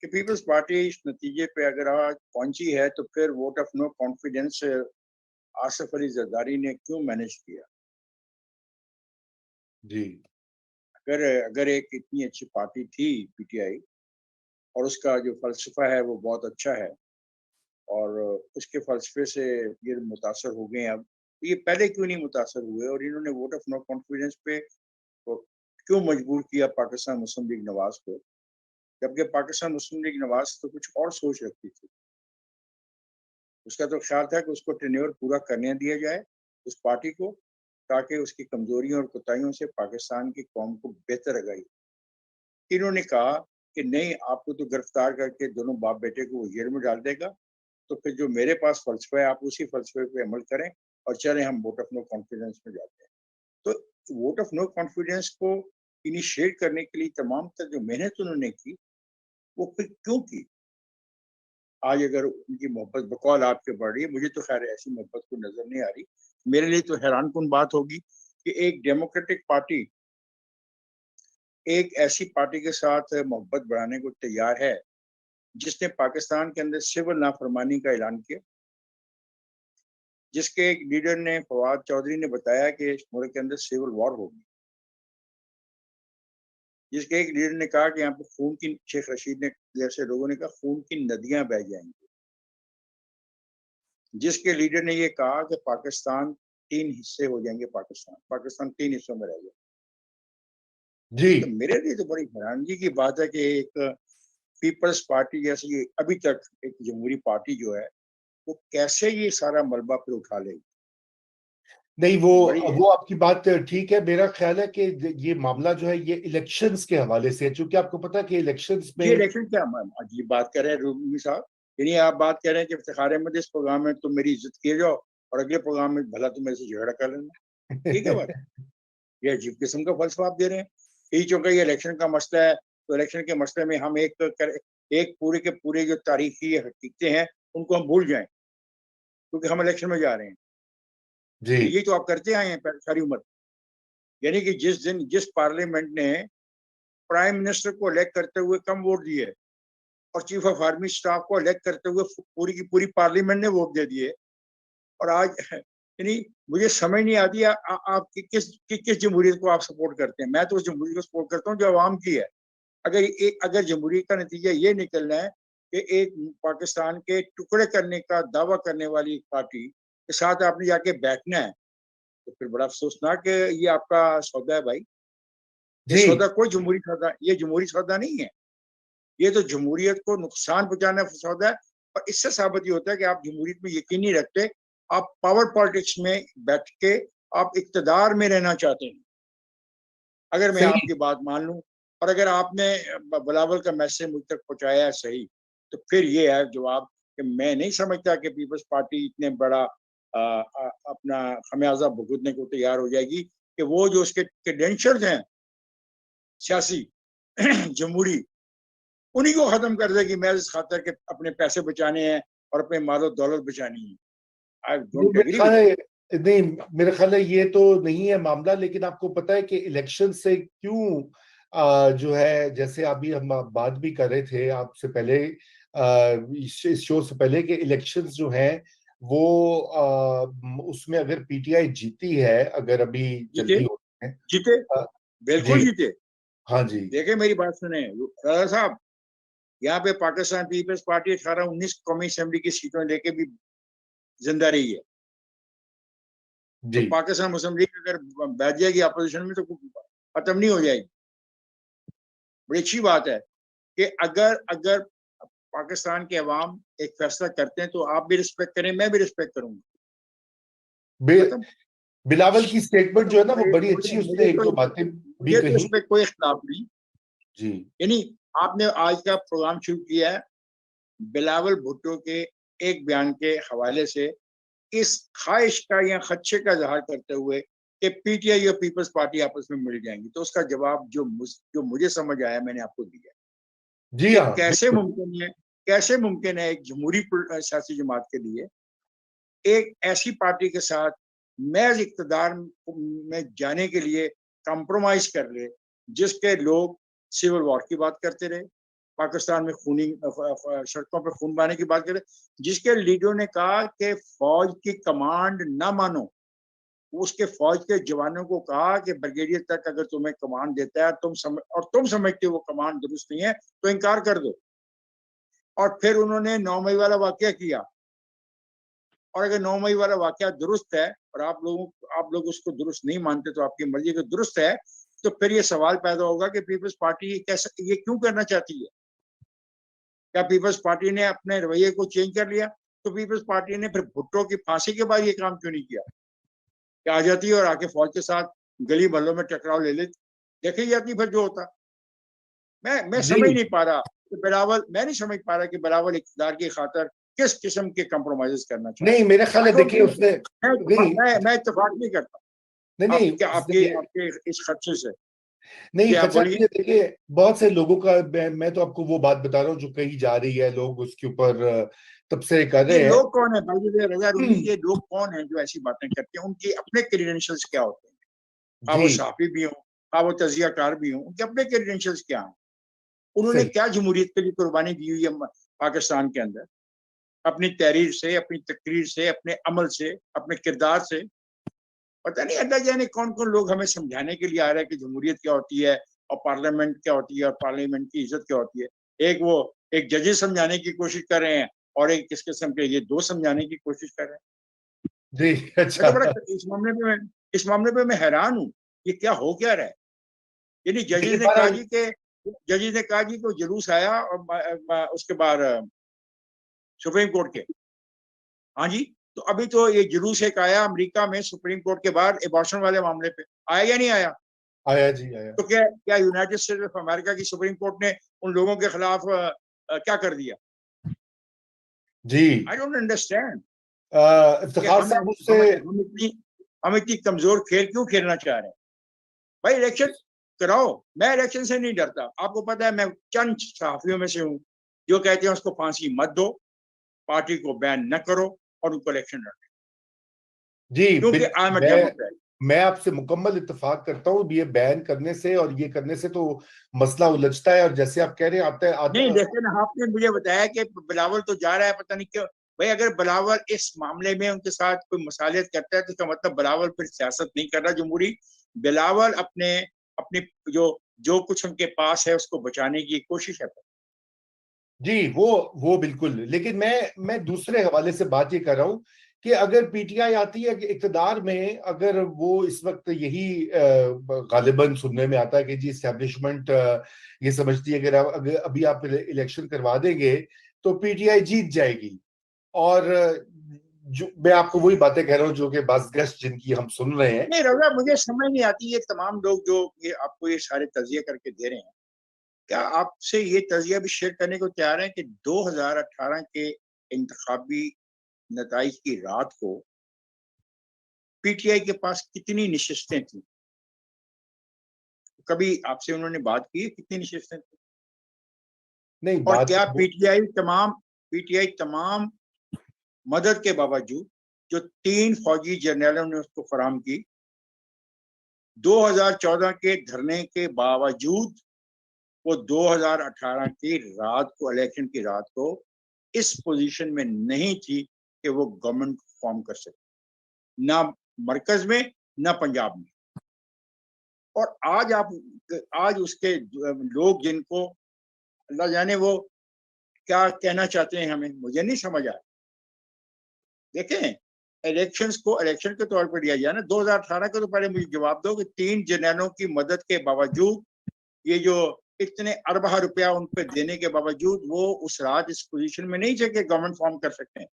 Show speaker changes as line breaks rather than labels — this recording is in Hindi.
कि पीपल्स पार्टी इस नतीजे पे अगर आज पहुंची है तो फिर vote of no confidence Asif Ali Zardari ने क्यों मैनेज किया?
जी।
अगर अगर एक इतनी अच्छी पार्टी थी पीटीआई और उसका जो फलसफा है वो बहुत अच्छा है और उसके फलसफे से ये मुतासर हो गए अब, ये पहले क्यों नहीं मुतासर हुए और इन्होंने वोट ऑफ नो कॉन्फिडेंस पे तो क्यों मजबूर किया पाकिस्तान मुस्लिम लीग नवाज को, जबकि पाकिस्तान मुस्लिम लीग नवाज तो कुछ और सोच रखती थी। उसका तो ख्याल था कि उसको टेन्योर पूरा करने दिया जाए उस पार्टी को, ताकि उसकी कमजोरियों और कोताहियों से पाकिस्तान की कौम को बेहतर आगाही। इन्होंने कहा कि नहीं, आपको तो गिरफ्तार करके दोनों बाप बेटे को जेल में डाल देगा, तो फिर जो मेरे पास फलसफा है आप उसी फलसफे पे अमल करें और चलें हम वोट ऑफ नो कॉन्फिडेंस में जाते हैं। तो वोट ऑफ नो कॉन्फिडेंस को इनिशिएट करने के लिए तमाम तर जो मेहनत उन्होंने की वो फिर क्यों की? आज अगर उनकी मोहब्बत बकौल आपके बढ़ रही है, मुझे तो खैर ऐसी मोहब्बत को नजर नहीं आ रही। मेरे लिए तो हैरान कुन बात होगी कि एक डेमोक्रेटिक पार्टी एक ऐसी पार्टी के साथ मोहब्बत बढ़ाने को तैयार है जिसने पाकिस्तान के अंदर सिविल नाफरमानी का ऐलान किया, जिसके एक लीडर ने फवाद चौधरी ने बताया कि इस मुल्क के अंदर सिविल वॉर होगी, जिसके एक लीडर ने कहा कि यहाँ पे खून की, शेख रशीद ने जैसे लोगों ने कहा, खून की नदियां बह जाएंगी, जिसके लीडर ने ये कहा कि पाकिस्तान 3 हिस्से हो जाएंगे, पाकिस्तान पाकिस्तान 3 हिस्सों में रह जाए।
जी।
तो मेरे लिए तो बड़ी हैरानगी की बात है कि एक पीपल्स पार्टी जैसी अभी तक एक जमहूरी पार्टी जो है वो कैसे ये सारा मलबा पे उठा लेगी।
नहीं,
बड़ी
वो आपकी बात ठीक है। मेरा ख्याल है कि ये मामला जो है ये इलेक्शंस के हवाले से है, क्योंकि आपको पता है कि इलेक्शंस
ये
में
इलेक्शन क्या अजीब बात कर रहे हैं रूमी साहब, यानी आप बात कर रहे हैं कि इफ्तिखार अहमद इस प्रोग्राम में तुम मेरी इज्जत किए जाओ और अगले प्रोग्राम में भला तुम मेरे से झगड़ा कर लेना, ठीक है बात? ये अजीब किस्म का फलसफा आप दे रहे हैं। यही चूंकि ये इलेक्शन का मसला है तो इलेक्शन के मसले में हम एक पूरे के पूरे जो तारीखी हकीकतें हैं उनको हम भूल जाएं क्योंकि हम इलेक्शन में जा रहे हैं।
जी।
ये तो आप करते आए हैं सारी उम्र। यानी कि जिस दिन जिस पार्लियामेंट ने प्राइम मिनिस्टर को इलेक्ट करते हुए कम वोट दिए और चीफ ऑफ आर्मी स्टाफ को इलेक्ट करते हुए पूरी की पूरी पार्लियामेंट ने वोट दे दिए, और आज यानी मुझे समझ नहीं आती आप किस जमहूरियत को आप सपोर्ट करते हैं। मैं तो उस जमहूरियत को सपोर्ट करता हूँ जो अवाम की है। अगर जमहूरियत का नतीजा ये निकलना है कि एक पाकिस्तान के टुकड़े करने का दावा करने वाली एक पार्टी के साथ आपने जाके बैठना है, तो फिर बड़ा अफसोसनाक है। ये आपका सौदा है भाई। ये
जी।
सौदा कोई जमहूरी सौदा, ये जमहूरी सौदा नहीं है। ये तो जमहूरियत को नुकसान पहुंचाने का सौदा है। और इससे साबित ये होता है कि आप जमहूरियत में यकीन नहीं रखते, आप पावर पॉलिटिक्स में बैठ के आप इक्तदार में रहना चाहते हैं। अगर मैं
सही।
आपकी बात मान लूं और अगर आपने बिलावल का मैसेज मुझ तक पहुंचाया है सही, तो फिर ये है जवाब कि मैं नहीं समझता कि पीपल्स पार्टी इतने बड़ा अपना खमियाजा भुगतने को तैयार हो जाएगी कि वो जो उसके क्रेडेंशियल्स हैं सियासी जमहूरी, उन्हीं को खत्म कर देगी मैं इस खातर के अपने पैसे बचाने हैं और अपने मालो दौलत बचानी है। आई
नहीं,
डोंट एग्री विद दैट।
नहीं, मेरा ख्याल है ये तो नहीं है मामला। लेकिन आपको पता है कि इलेक्शन से क्यों जो है, जैसे अभी हम बात भी कर रहे थे आपसे पहले, इस शो से पहले, कि इलेक्शंस जो हैं वो उसमें अगर पीटीआई जीती है, अगर अभी
जीते,
जल्दी होते हैं।
जीते,
अ,
बिल्कुल
जी।
जीते।
हाँ जी।
देखे मेरी बात सुने राजा साहब, यहाँ पे पाकिस्तान पीपल्स पार्टी 18-19 कौमी असेंबली की सीटों लेके भी जिंदा रही है। तो
जी।
पाकिस्तान मुस्लिम लीग अगर बैठ जाएगी अपोजिशन में तो खत्म नहीं हो जाएगी। बड़ी अच्छी बात है कि अगर अगर पाकिस्तान के अवाम एक फैसला करते हैं तो आप भी रिस्पेक्ट करें, मैं भी रिस्पेक्ट करूंगा। खत्म।
बिलावल की स्टेटमेंट जो है ना वो बड़ी
मुझे
अच्छी, उसने
मुझे
एक
तो
दो बातें भी
मुझे तो इस
कही।
पर कोई इख्तिलाफ नहीं।
जी।
यानी आपने आज का प्रोग्राम शुरू किया है बिलावल भुट्टो के एक बयान के हवाले से इस ख्वाहिश का या खदशे का इजहार करते हुए कि पीटीआई और पीपल्स पार्टी आपस में मिल जाएंगी, तो उसका जवाब जो मुझे समझ आया मैंने आपको दिया
जी
कि
हाँ,
कैसे
बिल्कुल।
मुमकिन है, कैसे मुमकिन है एक जमहूरी सियासी जमात के लिए एक ऐसी पार्टी के साथ महज इक्तदार में जाने के लिए कंप्रोमाइज कर ले जिसके लोग सिविल वॉर की बात करते रहे, पाकिस्तान में खूनी सड़कों पर खून बहाने की बात करें, जिसके लीडरों ने कहा कि फौज की कमांड ना मानो। उसके फौज के जवानों को कहा कि ब्रिगेडियर तक अगर तुम्हें कमांड देता है तुम समझते हो वो कमांड दुरुस्त नहीं है तो इनकार कर दो। और फिर उन्होंने 9 मई वाला वाकया किया। और अगर 9 मई वाला वाकया दुरुस्त है और आप लोग उसको दुरुस्त नहीं मानते तो आपकी मर्जी के दुरुस्त है, तो फिर ये सवाल पैदा होगा कि पीपल्स पार्टी ये क्यों करना चाहती है? क्या पीपल्स पार्टी ने अपने रवैये को चेंज कर लिया? तो पीपल्स पार्टी ने फिर भुट्टो की फांसी के बाद ये काम क्यों नहीं किया? क्या आ जाती है और आके फौज के साथ गली मोहल्लों में टकराव ले लेती, देखी जाती फिर जो होता। मैं समझ नहीं पा रहा कि बिलावल, मैं नहीं समझ पा रहा कि बिलावल इक़्तिदार की खातिर किस किस्म के कॉम्प्रोमाइज करना चाहता
नहीं, मेरा ख्याल है,
है।
देखिए उसने नहीं
मैं इत्तेफाक नहीं करता
नहीं नहीं
आपके आपके आपके इस खदशे से।
नहीं,
आप
खचा
बोलिए।
जी, देखिए बहुत से लोगों का, मैं तो आपको वो बात बता रहा हूँ जो कही जा रही है, लोग उसके ऊपर तब से कर
ये
रहे हैं।
लोग कौन है भाई, रजा रूमी, ये लोग कौन है जो ऐसी बातें करते हैं? उनके अपने क्रीडेंशियल्स क्या होते हैं? हाँ वो
जी
सहाफी भी हों, हाँ वो तजियाकार भी हों, उनके अपने क्रीडेंशियल्स क्या हैं? उन्होंने
सही।
क्या जमहूरियत के लिए कुर्बानी दी हुई है पाकिस्तान के अंदर? अपनी तहरीर से, अपनी तकरीर से, अपने अमल से, अपने किरदार से। पता नहीं अल्लाह जाने कौन कौन लोग हमें समझाने के लिए आ रहा है कि जमहूरियत क्या होती है और पार्लियामेंट क्या होती है और पार्लियामेंट की इज्जत क्या होती है। एक जजेस समझाने की कोशिश कर रहे हैं और एक किस किस्म के ये दो समझाने की कोशिश कर रहे हैं।
जी
मैं तो
अच्छा।
बड़ा इस मामले पे मैं हैरान हूँ, ये क्या हो क्या रहा है? यानी
देखिए बहरहाल,
जजेस ने कहा जी को जुलूस आया और उसके बाद सुप्रीम कोर्ट के, हाँ जी, तो अभी तो ये जुलूस एक आया अमेरिका में सुप्रीम कोर्ट के बाद एबॉर्शन वाले मामले पे, आया या नहीं आया?
आया जी आया।
तो क्या क्या यूनाइटेड स्टेट्स ऑफ अमेरिका की सुप्रीम कोर्ट ने उन लोगों के खिलाफ क्या कर दिया?
जी
आई डोंट अंडरस्टैंड कि
इफ्तिखार साहब उससे।
हम इतनी कमजोर खेल क्यों खेलना चाह रहे हैं? भाई इलेक्शन कराओ, मैं इलेक्शन से नहीं डरता। आपको पता है मैं चंद सहाफियों में से हूँ जो कहते हैं उसको फांसी मत दो, पार्टी को बैन न करो और उनको इलेक्शन लड़ने,
जी
क्योंकि
बिल्कुल,
आई एम अ
मैं
डेमोक्रेट।
मैं आपसे मुकम्मल इत्तेफाक करता हूँ। ये बैन करने से और ये करने से तो मसला उलझता है, और जैसे आप कह रहे हैं
नहीं लेकिन आपने मुझे बताया कि बिलावल तो जा रहा है, पता नहीं क्यों। भाई अगर बिलावल इस मामले में उनके साथ कोई मसालियत करता है तो इसका मतलब बिलावल फिर सियासत नहीं कर रहा जमहूरी। बिलावल अपने अपनी जो जो कुछ उनके पास है उसको बचाने की कोशिश है।
जी वो बिल्कुल, लेकिन मैं दूसरे हवाले से बात ये कर रहा हूँ कि अगर पीटीआई आती है कि इक्तदार में, अगर वो इस वक्त यही गालिबन सुनने में आता है कि जी इस्टेब्लिशमेंट ये समझती है कि अगर अभी आप इलेक्शन करवा देंगे तो पीटीआई जीत जाएगी। और जो मैं आपको वही बातें कह रहा हूँ जो कि बस जिनकी हम सुन रहे हैं।
नहीं रजा, मुझे समझ नहीं आती ये तमाम लोग जो ये आपको ये सारे तजिए करके दे रहे हैं, क्या आपसे ये तजिया भी शेयर करने को तैयार है कि 2018 के इंतखाबी नताइज की रात को पीटीआई के पास कितनी नशिस्तें थी? कभी आपसे उन्होंने बात की है कितनी नशिस्तें थी?
नहीं
और
बात
क्या
तो
पीटीआई तमाम मदद के बावजूद जो 3 फौजी जर्नलों ने उसको फराहम की, 2014 के धरने के बावजूद वो 2018 की रात को, इलेक्शन की रात को, इस पोजीशन में नहीं थी कि वो गवर्नमेंट फॉर्म कर सके, ना मरकज में ना पंजाब में। और आज उसके लोग जिनको अल्लाह जाने वो क्या कहना चाहते हैं हमें, मुझे नहीं समझ आया। देखें, इलेक्शंस को इलेक्शन के तौर पर लिया जाए ना, 2018 का तो पहले मुझे जवाब दो कि 3 जर्नलों की मदद के बावजूद, ये जो इतने अरबा रुपया उन पर देने के बावजूद वो उस रात इस पोजीशन में नहीं थे कि गवर्नमेंट फॉर्म कर सकते हैं।